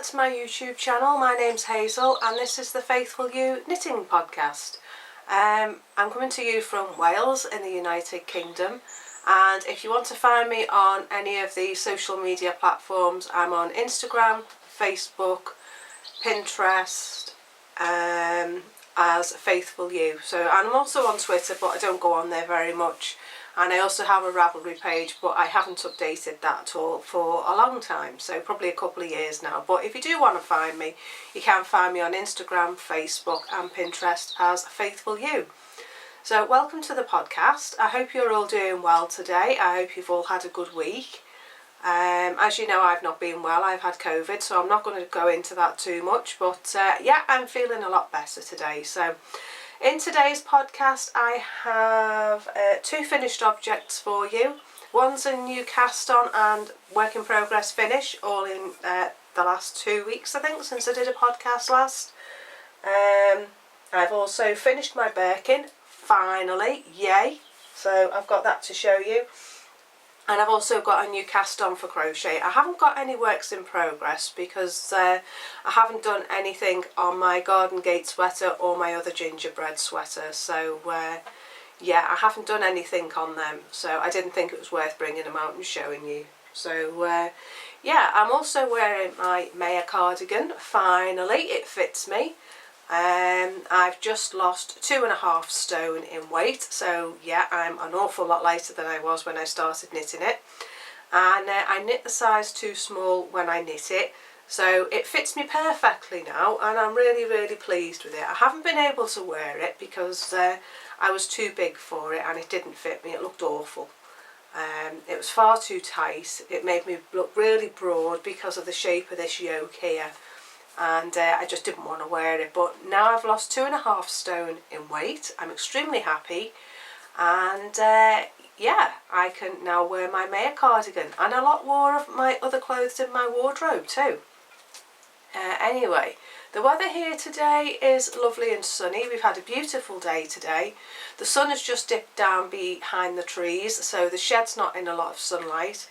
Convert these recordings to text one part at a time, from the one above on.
back to my YouTube channel. My name's Hazel and this is the Faithful You Knitting Podcast. I'm coming to you from Wales in the United Kingdom, and if you want to find me on any of the social media platforms, I'm on Instagram, Facebook, Pinterest, as Faithful You. So I'm also on Twitter, but I don't go on there very much. And I also have a Ravelry page, but I haven't updated that at all for a long time, so probably a couple of years now. But if you do want to find me, you can find me on Instagram, Facebook and Pinterest as Faithful You. So welcome to the podcast. I hope you're all doing well today. I hope you've all had a good week. As you know, I've not been well. I've had COVID, so I'm not going to go into that too much. But yeah, I'm feeling a lot better today. So in today's podcast, I have two finished objects for you. One's a new cast on and work in progress finish, all in the last 2 weeks, I think, since I did a podcast last. I've also finished my Birkin, finally, yay. So I've got that to show you. And I've also got a new cast on for crochet. I haven't got any works in progress because I haven't done anything on my garden gate sweater or my other gingerbread sweater. So yeah, I haven't done anything on them. So I didn't think it was worth bringing them out and showing you. So yeah, I'm also wearing my Maya cardigan. Finally, it fits me. I've just lost 2.5 stone in weight, so yeah, I'm an awful lot lighter than I was when I started knitting it. And I knit the size too small when I knit it, so it fits me perfectly now, and I'm really pleased with it. I haven't been able to wear it because I was too big for it and it didn't fit me. It looked awful. It was far too tight. It made me look really broad because of the shape of this yoke here. And I just didn't want to wear it, but now I've lost 2.5 stone in weight. I'm extremely happy, and yeah, I can now wear my Maya cardigan and a lot more of my other clothes in my wardrobe too. Anyway, the weather here today is lovely and sunny. We've had a beautiful day today. The sun has just dipped down behind the trees, so the shed's not in a lot of sunlight.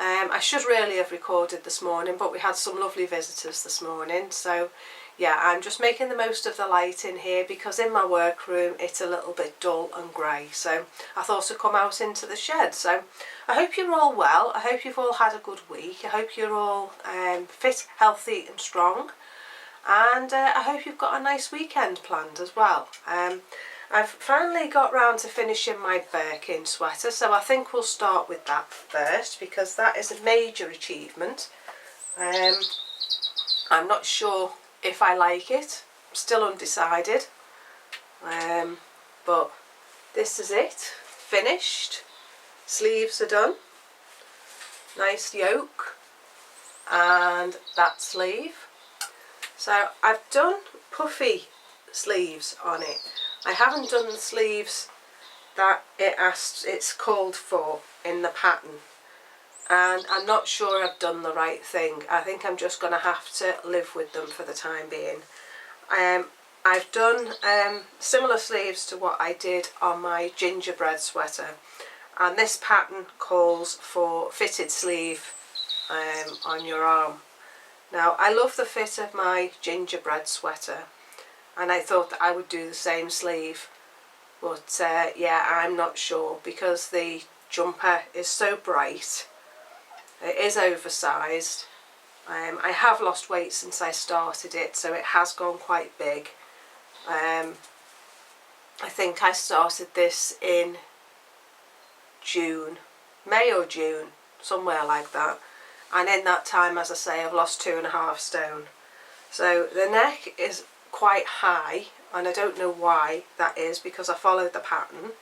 I should really have recorded this morning, but we had some lovely visitors this morning, so yeah, I'm just making the most of the light in here because in my workroom it's a little bit dull and grey, so I thought I'd come out into the shed. So I hope you're all well. I hope you've all had a good week. I hope you're all fit, healthy and strong, and I hope you've got a nice weekend planned as well. I've finally got round to finishing my Birkin sweater, so I think we'll start with that first because that is a major achievement. I'm not sure if I like it, I'm still undecided, but this is it, finished. Sleeves are done, nice yoke, and that sleeve. So I've done puffy sleeves on it. I haven't done the sleeves that it's called for in the pattern, and I'm not sure I've done the right thing. I think I'm just going to have to live with them for the time being. I've done similar sleeves to what I did on my gingerbread sweater, and this pattern calls for fitted sleeve on your arm. Now I love the fit of my gingerbread sweater, and I thought that I would do the same sleeve, but yeah, I'm not sure because the jumper is so bright. It is oversized. I have lost weight since I started it, so it has gone quite big. I think I started this in June, May or June, somewhere like that, and in that time, as I say, I've lost 2.5 stone. So the neck is quite high, and I don't know why that is because I followed the pattern.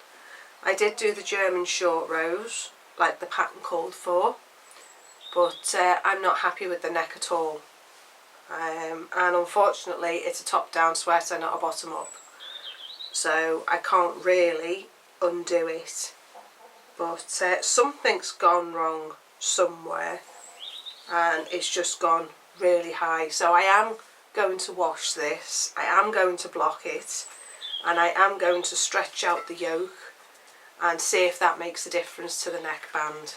I did do the German short rows like the pattern called for, but I'm not happy with the neck at all, and unfortunately it's a top down sweater, not a bottom up, so I can't really undo it, but something's gone wrong somewhere and it's just gone really high. So I am going to wash this, I am going to block it, and I am going to stretch out the yoke and see if that makes a difference to the neckband.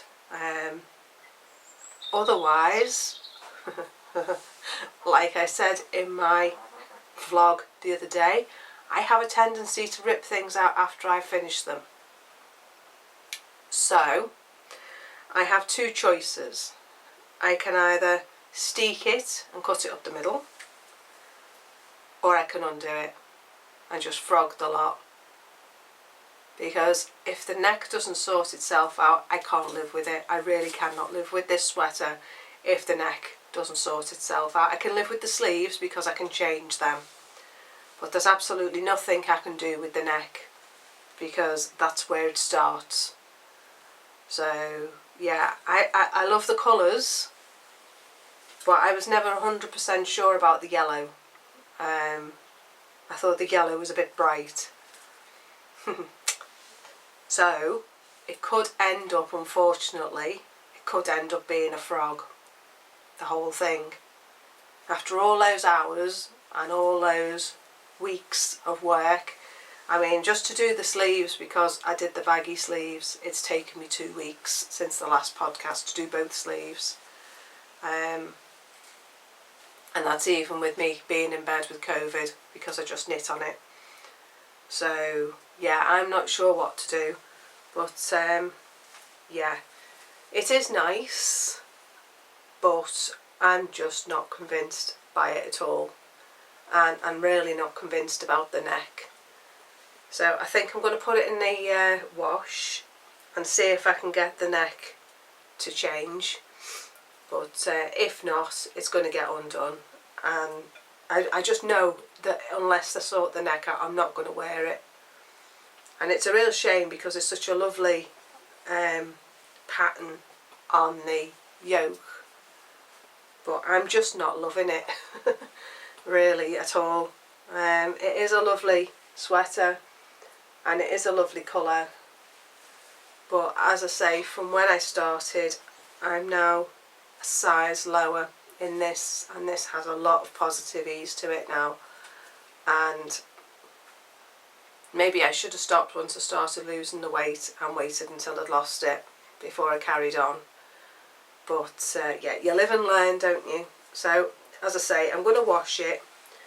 Otherwise like I said in my vlog the other day, I have a tendency to rip things out after I finish them. So I have two choices. I can either steek it and cut it up the middle, or I can undo it and just frog the lot. Because if the neck doesn't sort itself out, I can't live with it. I really cannot live with this sweater if the neck doesn't sort itself out. I can live with the sleeves because I can change them, but there's absolutely nothing I can do with the neck because that's where it starts. So yeah, I love the colours, but I was never 100% sure about the yellow. I thought the yellow was a bit bright. So it could end up, unfortunately, it could end up being a frog, the whole thing. After all those hours and all those weeks of work, I mean, just to do the sleeves, because I did the baggy sleeves, it's taken me 2 weeks since the last podcast to do both sleeves. And that's even with me being in bed with COVID because I just knit on it. So yeah, I'm not sure what to do, but yeah, it is nice, but I'm just not convinced by it at all, and I'm really not convinced about the neck. So I think I'm going to put it in the wash and see if I can get the neck to change, but if not, it's going to get undone, and I just know that unless I sort the neck out, I'm not going to wear it. And it's a real shame because it's such a lovely pattern on the yoke, but I'm just not loving it really at all. It is a lovely sweater and it is a lovely colour, but as I say, from when I started, I'm now a size lower in this, and this has a lot of positive ease to it now. And maybe I should have stopped once I started losing the weight and waited until I'd lost it before I carried on. But yeah, you live and learn, don't you? So as I say, I'm going to wash it.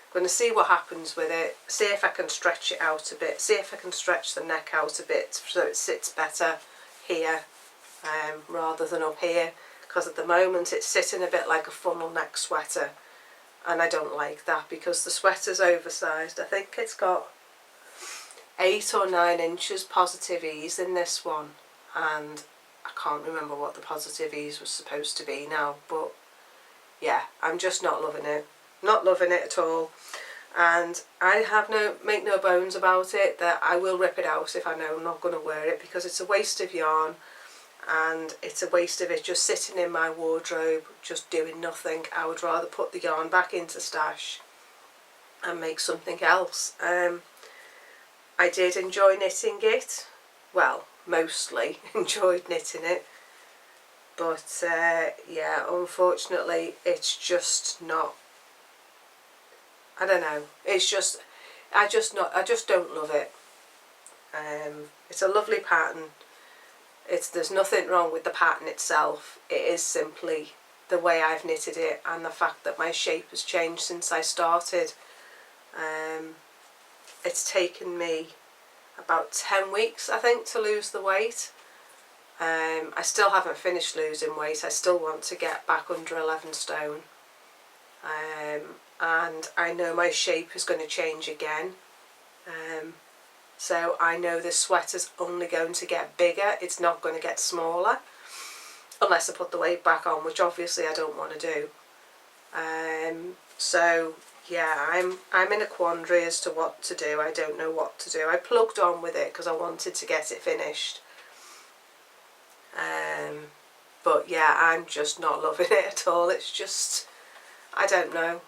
I'm going to see what happens with it, see if I can stretch it out a bit, see if I can stretch the neck out a bit so it sits better here rather than up here, because at the moment it's sitting a bit like a funnel neck sweater, and I don't like that because the sweater's oversized. I think it's got 8 or 9 inches positive ease in this one, and I can't remember what the positive ease was supposed to be now, but yeah, I'm just not loving it. Not loving it at all. And I have make no bones about it that I will rip it out if I know I'm not going to wear it, because it's a waste of yarn and it's a waste of it just sitting in my wardrobe just doing nothing. I would rather put the yarn back into stash and make something else. I did enjoy knitting it, well, mostly enjoyed knitting it, but yeah, unfortunately it's just not, I don't know, it's just, I just don't love it. It's a lovely pattern. There's nothing wrong with the pattern itself. It is simply the way I've knitted it and the fact that my shape has changed since I started. It's taken me about 10 weeks, I think, to lose the weight. I still haven't finished losing weight. I still want to get back under 11 stone. And I know my shape is going to change again. So I know this sweater's only going to get bigger. It's not going to get smaller unless I put the weight back on, which obviously I don't want to do. So yeah, I'm in a quandary as to what to do. I don't know what to do. I plugged on with it because I wanted to get it finished. But yeah, I'm just not loving it at all. It's just, I don't know.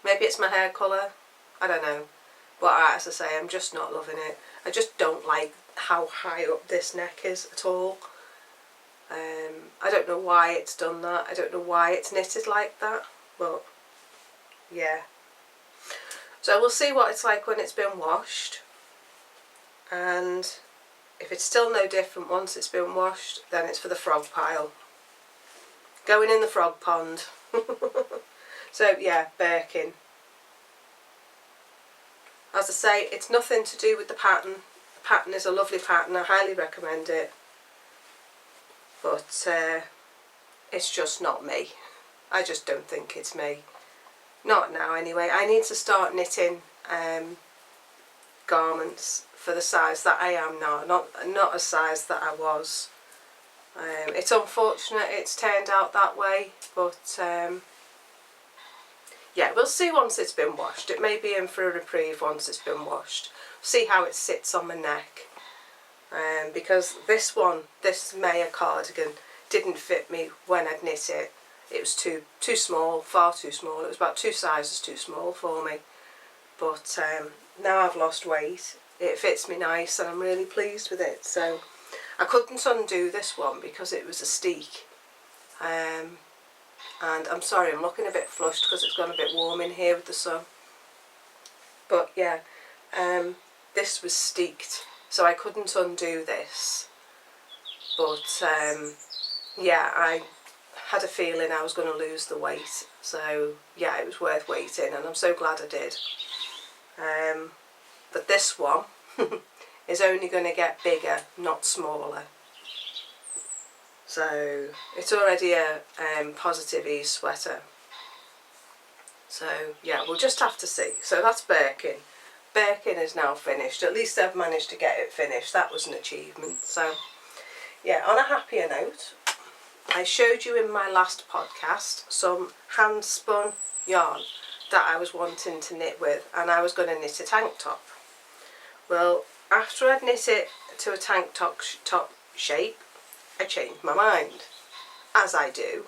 Maybe it's my hair colour. I don't know. But as I say, I'm just not loving it. I just don't like how high up this neck is at all. I don't know why it's done that. I don't know why it's knitted like that. But yeah. So we'll see what it's like when it's been washed. And if it's still no different once it's been washed, then it's for the frog pile. Going in the frog pond. So yeah, Birkin. As I say, it's nothing to do with the pattern. The pattern is a lovely pattern, I highly recommend it. But it's just not me. I just don't think it's me. Not now anyway. I need to start knitting garments for the size that I am now, not a size that I was. It's unfortunate it's turned out that way, but yeah, we'll see once it's been washed. It may be in for a reprieve once it's been washed. See how it sits on my neck. Because this Maya cardigan didn't fit me when I'd knit it. It was too small, far too small. It was about 2 sizes too small for me. But now I've lost weight, it fits me nice and I'm really pleased with it. So I couldn't undo this one because it was a steek. And I'm sorry, I'm looking a bit flushed because it's gone a bit warm in here with the sun. But yeah, this was steeked, so I couldn't undo this. But yeah, I had a feeling I was going to lose the weight. So yeah, it was worth waiting, and I'm so glad I did. But this one is only going to get bigger, not smaller. So it's already a positive ease sweater. So yeah, we'll just have to see. So that's Birkin. Birkin is now finished. At least I've managed to get it finished. That was an achievement. So yeah, on a happier note, I showed you in my last podcast some hand spun yarn that I was wanting to knit with, and I was going to knit a tank top. Well, after I'd knit it to a tank top shape, I changed my mind, as I do,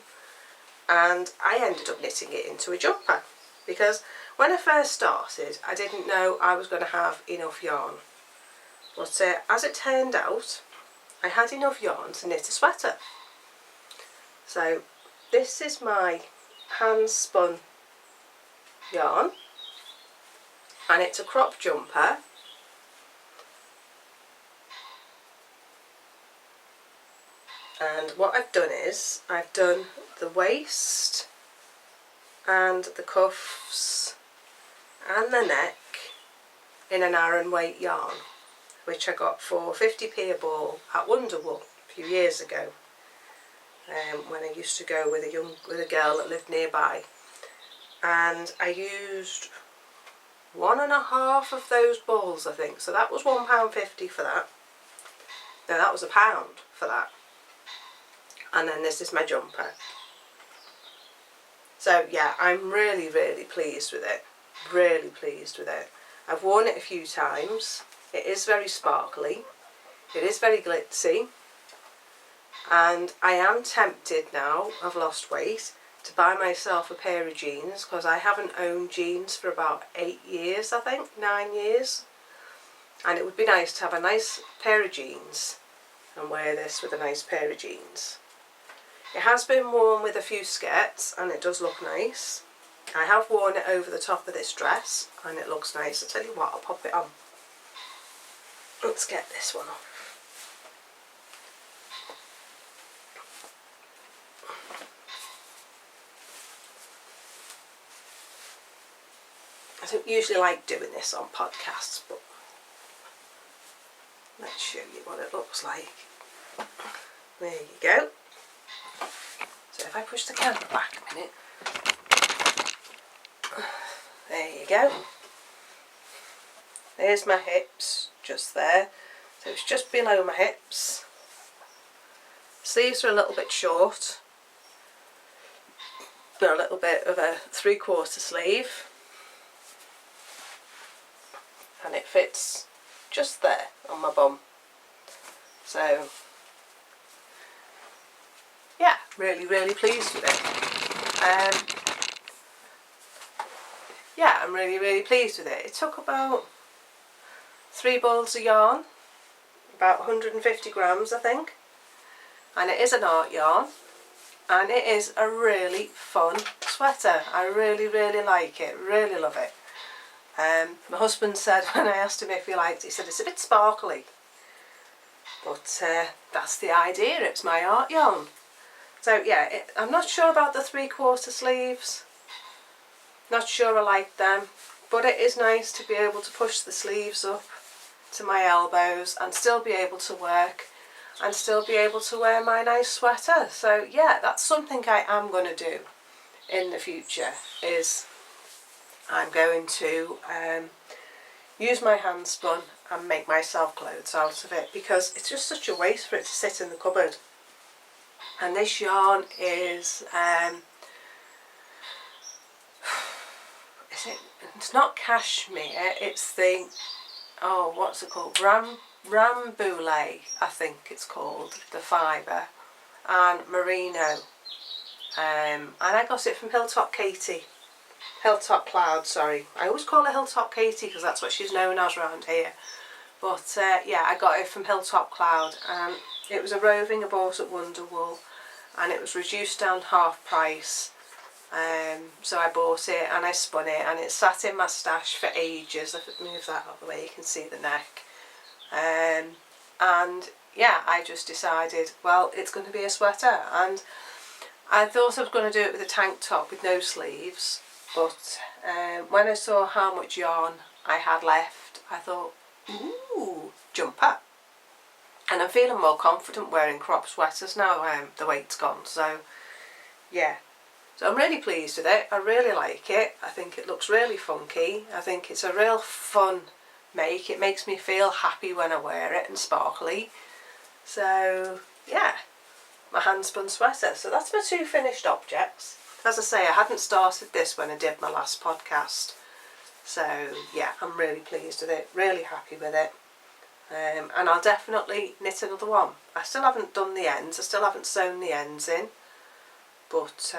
and I ended up knitting it into a jumper, because when I first started I didn't know I was going to have enough yarn, but as it turned out I had enough yarn to knit a sweater. So this is my hand spun yarn, and it's a crop jumper. And what I've done is I've done the waist and the cuffs and the neck in an Aran weight yarn, which I got for 50p a ball at Wonderwool a few years ago, when I used to go with a girl that lived nearby. And I used 1.5 of those balls, I think. So that was £1.50 for that. No, that was £1 for that. And then this is my jumper. So yeah, I'm really, really pleased with it. Really pleased with it. I've worn it a few times. It is very sparkly. It is very glitzy. And I am tempted now, I've lost weight, to buy myself a pair of jeans, because I haven't owned jeans for about 8 years, I think, 9 years. And it would be nice to have a nice pair of jeans and wear this with a nice pair of jeans. It has been worn with a few skirts and it does look nice. I have worn it over the top of this dress and it looks nice. I'll tell you what, I'll pop it on. Let's get this one off. I don't usually like doing this on podcasts, but let's show you what it looks like. There you go. So if I push the camera back a minute, there you go. There's my hips, just there. So it's just below my hips. Sleeves are a little bit short. Got a little bit of a 3/4 sleeve. And it fits just there on my bum. So yeah, really, really pleased with it. Yeah, I'm really, really pleased with it. It took about 3 balls of yarn, about 150 grams I think, and it is an art yarn, and it is a really fun sweater. I really, really like it, really love it. My husband said, when I asked him if he liked it, he said it's a bit sparkly, but that's the idea, it's my art yarn. So yeah, I'm not sure about the 3/4 sleeves. Not sure I like them, but it is nice to be able to push the sleeves up to my elbows and still be able to work and still be able to wear my nice sweater. So yeah, that's something I am going to do in the future, is I'm going to use my handspun and make myself clothes out of it, because it's just such a waste for it to sit in the cupboard. And this yarn is it's not cashmere, it's the, oh, what's it called, Rambouillet, I think it's called, the fibre, and merino, and I got it from Hilltop Cloud, sorry. I always call her Hilltop Katie because that's what she's known as around here. But yeah, I got it from Hilltop Cloud, and it was a roving I bought at Wonderwool, and it was reduced down half price. So I bought it and I spun it, and it sat in my stash for ages. If I move that out of the way, you can see the neck. And yeah, I just decided, well, it's going to be a sweater, and I thought I was going to do it with a tank top with no sleeves, but when I saw how much yarn I had left, I thought, ooh, jumper. And I'm feeling more confident wearing crop sweaters now the weight's gone. So yeah, so I'm really pleased with it. I really like it. I think it looks really funky. I think it's a real fun make. It makes me feel happy when I wear it, and sparkly. So yeah, my handspun sweater. So that's my 2 finished objects. As I say, I hadn't started this when I did my last podcast. So yeah, I'm really pleased with it, really happy with it. And I'll definitely knit another one. I still haven't done the ends, I still haven't sewn the ends in. But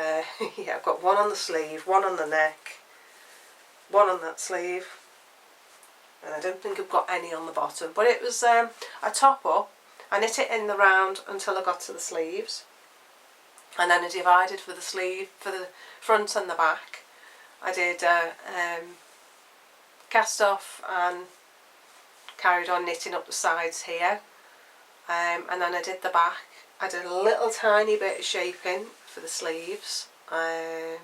yeah, I've got one on the sleeve, one on the neck, one on that sleeve. And I don't think I've got any on the bottom. But it was a top up. I knit it in the round until I got to the sleeves, and then I divided for the sleeve, for the front and the back. I did cast off and carried on knitting up the sides here, and then I did the back. I did a little tiny bit of shaping for the sleeves. I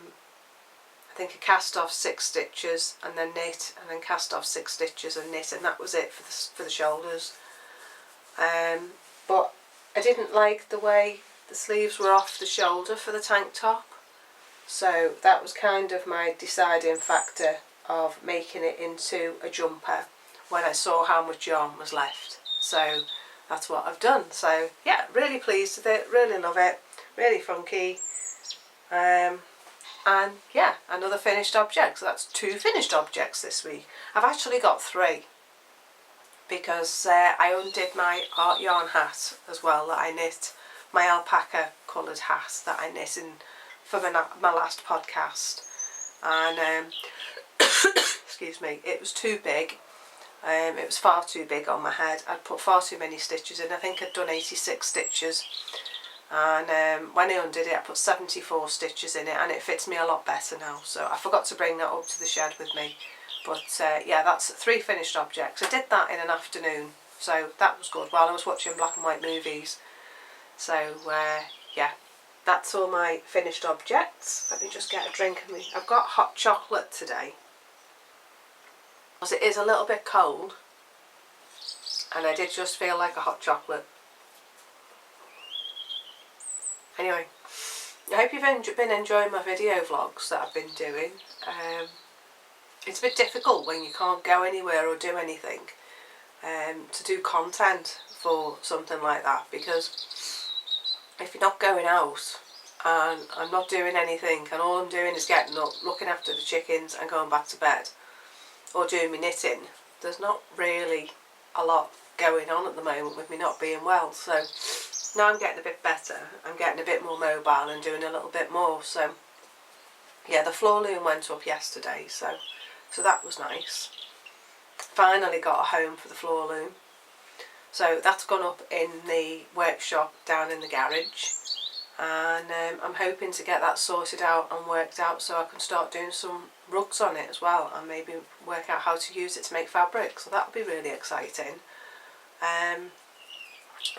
think I cast off 6 stitches and then knit, and then cast off 6 stitches and knit, and that was it for the shoulders. But I didn't like the way the sleeves were off the shoulder for the tank top, so that was kind of my deciding factor of making it into a jumper when I saw how much yarn was left. So that's what I've done. So yeah, really pleased with it, really love it, really funky. And yeah, another finished object. So that's 2 finished objects this week. I've actually got 3, because I undid my art yarn hat as well that I knit, my alpaca coloured hat that I knit in for my last podcast, and excuse me, it was too big. It was far too big on my head. I'd put far too many stitches in. I think I'd done 86 stitches, and when I undid it I put 74 stitches in it, and it fits me a lot better now. So I forgot to bring that up to the shed with me. But yeah, that's 3 finished objects. I did that in an afternoon, so that was good while I was watching black and white movies. So yeah, that's all my finished objects. Let me just get a drink of me. I've got hot chocolate today, because it is a little bit cold, and I did just feel like a hot chocolate. Anyway, I hope you've been enjoying my video vlogs that I've been doing. It's a bit difficult when you can't go anywhere or do anything to do content for something like that, because if you're not going out and I'm not doing anything and all I'm doing is getting up, looking after the chickens and going back to bed, or doing my knitting, there's not really a lot going on at the moment with me not being well. So now I'm getting a bit better, I'm getting a bit more mobile and doing a little bit more. So yeah, the floor loom went up yesterday, so that was nice. Finally got a home for the floor loom. So that's gone up in the workshop down in the garage, and I'm hoping to get that sorted out and worked out so I can start doing some rugs on it as well, and maybe work out how to use it to make fabric. So that'll be really exciting.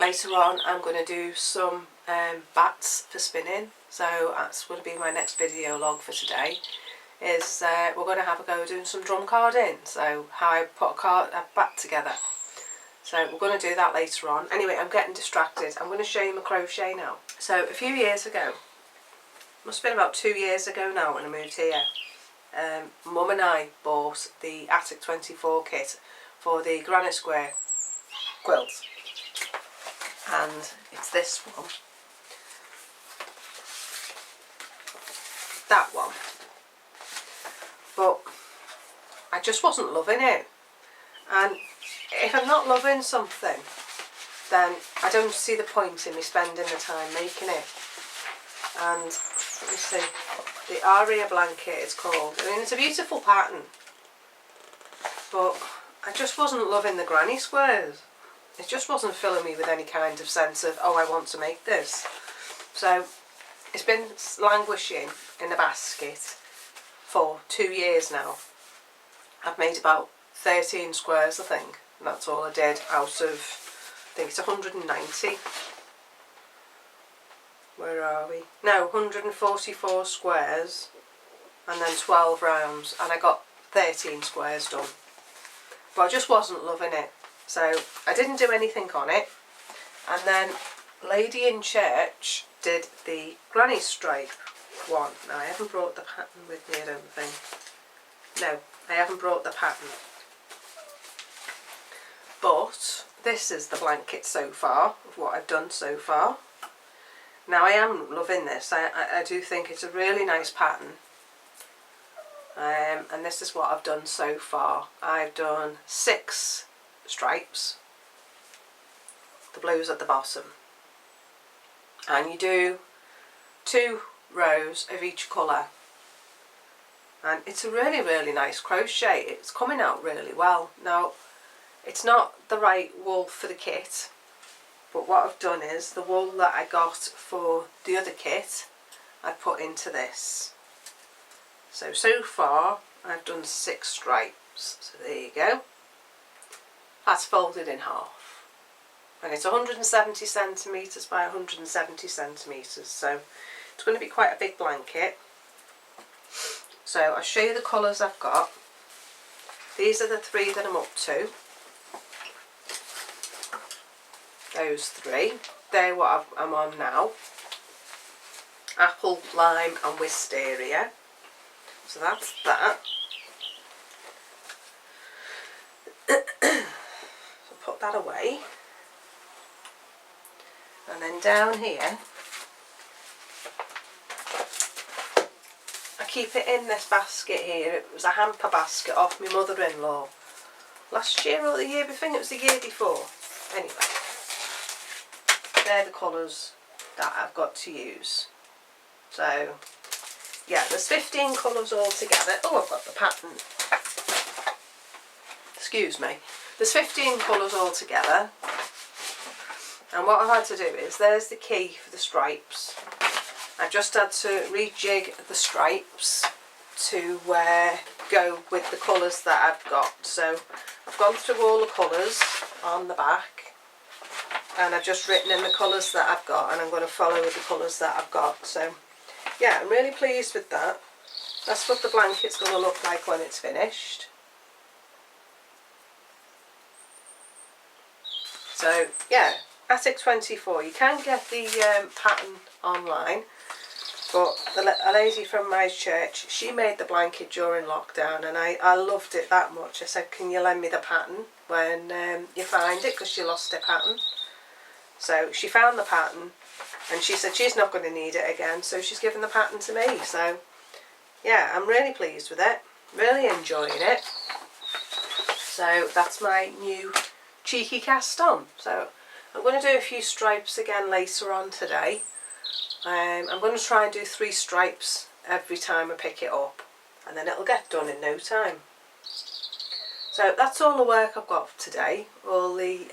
Later on I'm going to do some bats for spinning, so that's going to be my next video log for today. Is we're going to have a go doing some drum carding, so how I put a bat together. So we're going to do that later on. Anyway, I'm getting distracted. I'm going to show you my crochet now. So a few years ago, must have been about 2 years ago now when I moved here, Mum and I bought the 8oct22 kit for the Granny Square quilt, and it's this one, that one, but I just wasn't loving it, and if I'm not loving something, then I don't see the point in me spending the time making it. And let me see, the Aria blanket it's called. I mean, it's a beautiful pattern, but I just wasn't loving the granny squares. It just wasn't filling me with any kind of sense of, oh, I want to make this. So it's been languishing in the basket for 2 years now. I've made about 13 squares, I think, and that's all I did out of, I think it's 190. Where are we? No, 144 squares and then 12 rounds, and I got 13 squares done. But I just wasn't loving it, so I didn't do anything on it. And then lady in church did the granny stripe one. Now I haven't brought the pattern with me, I don't think. No, I haven't brought the pattern. But this is the blanket so far, of what I've done so far. Now I am loving this. I do think it's a really nice pattern. And this is what I've done so far. I've done 6 stripes. The blue's at the bottom. And you do 2 rows of each colour. And it's a really, really nice crochet. It's coming out really well. Now, it's not the right wool for the kit, but what I've done is the wool that I got for the other kit, I put into this. So far I've done 6 stripes. So there you go. That's folded in half. And it's 170 centimetres by 170 centimetres. So it's going to be quite a big blanket. So I'll show you the colours I've got. These are the 3 that I'm up to. Those 3. They're what I'm on now. Apple, lime and wisteria. So that's that. So put that away. And then down here, I keep it in this basket here. It was a hamper basket off my mother-in-law. Last year or the year before, I think it was the year before. Anyway, they're the colours that I've got to use. So yeah, there's 15 colours all together. Oh, I've got the pattern. Excuse me. There's 15 colours all together. And what I've had to do is, there's the key for the stripes. I've just had to rejig the stripes to go with the colours that I've got. So I've gone through all the colours on the back, and I've just written in the colours that I've got, and I'm going to follow with the colours that I've got. So yeah, I'm really pleased with that. That's what the blanket's going to look like when it's finished. So yeah, 8oct22. You can get the pattern online, but a lady from my church, she made the blanket during lockdown, and I loved it that much. I said, can you lend me the pattern when you find it, because she lost her pattern. So she found the pattern, and she said she's not going to need it again, so she's given the pattern to me. So yeah, I'm really pleased with it, really enjoying it. So that's my new cheeky cast on. So I'm going to do a few stripes again later on today. I'm going to try and do 3 stripes every time I pick it up, and then it'll get done in no time. So that's all the work I've got for today, all the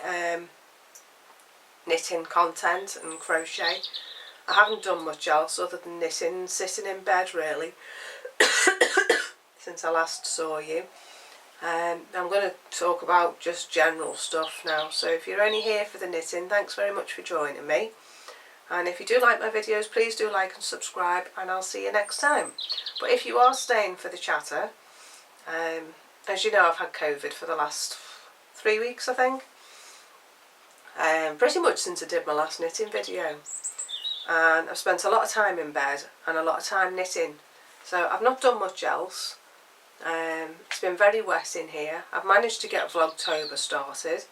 knitting content and crochet. I haven't done much else other than knitting and sitting in bed really since I last saw you. I'm going to talk about just general stuff now, so if you're only here for the knitting, thanks very much for joining me. And if you do like my videos, please do like and subscribe, and I'll see you next time. But if you are staying for the chatter, as you know, I've had COVID for the last 3 weeks, I think. Pretty much since I did my last knitting video. And I've spent a lot of time in bed and a lot of time knitting. So I've not done much else. It's been very wet in here. I've managed to get Vlogtober started.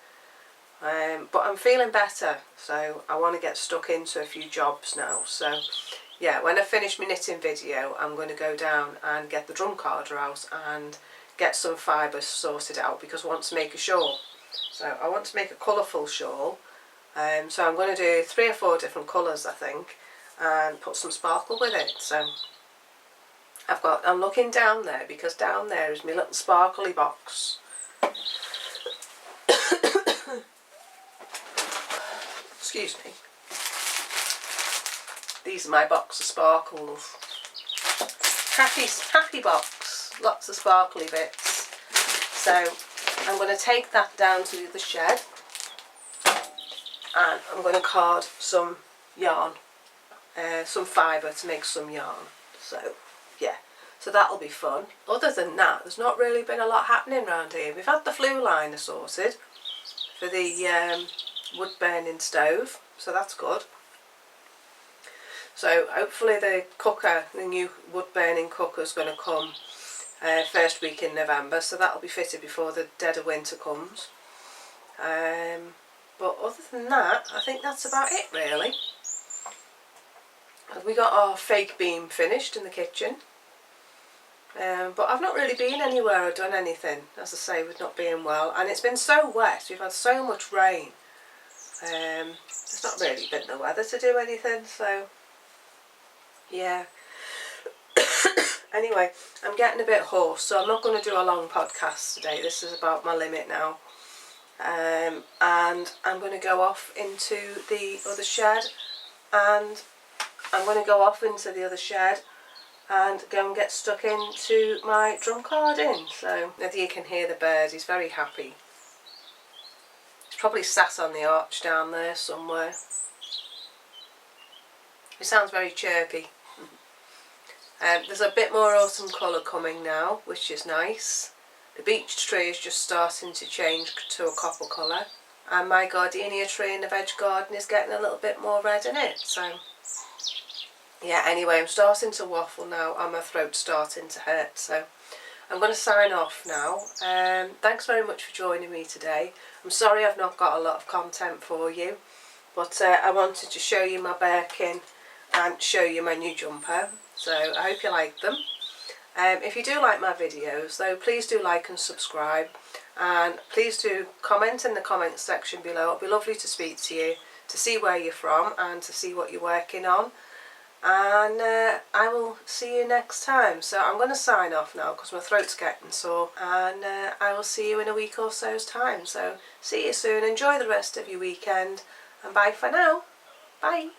But I'm feeling better, so I want to get stuck into a few jobs now. So yeah, when I finish my knitting video, I'm going to go down and get the drum carder out and get some fibres sorted out, because I want to make a shawl. So I want to make a colourful shawl. So I'm going to do 3 or 4 different colours, I think, and put some sparkle with it. So I'm looking down there, because down there is my little sparkly box. Excuse me. These are my box of sparkles. Happy box. Lots of sparkly bits. So I'm going to take that down to the shed, and I'm going to card some yarn, some fibre to make some yarn. So yeah, so that'll be fun. Other than that, there's not really been a lot happening around here. We've had the flue liner sorted for the wood burning stove, so that's good. So hopefully the cooker, the new wood burning cooker, is going to come first week in November, so that'll be fitted before the dead of winter comes. But other than that, I think that's about it really. We got our fake beam finished in the kitchen, but I've not really been anywhere or done anything, as I say, with not being well, and it's been so wet. We've had so much rain. It's not really been the weather to do anything, so yeah. Anyway, I'm getting a bit hoarse, so I'm not going to do a long podcast today. This is about my limit now. And I'm going to go off into the other shed, and go and get stuck into my drum carding. So as you can hear the bird, he's very happy. Probably sat on the arch down there somewhere. It sounds very chirpy. There's a bit more autumn colour coming now, which is nice. The beech tree is just starting to change to a copper colour, and my gardenia tree in the veg garden is getting a little bit more red in it. So yeah, anyway, I'm starting to waffle now and my throat's starting to hurt, so I'm going to sign off now. Thanks very much for joining me today. I'm sorry I've not got a lot of content for you, but I wanted to show you my Birkin and show you my new jumper. So I hope you like them. If you do like my videos though, please do like and subscribe, and please do comment in the comment section below. It'll be lovely to speak to you, to see where you're from and to see what you're working on. And I will see you next time. So I'm going to sign off now because my throat's getting sore, and I will see you in a week or so's time. So see you soon, enjoy the rest of your weekend, and bye for now. Bye.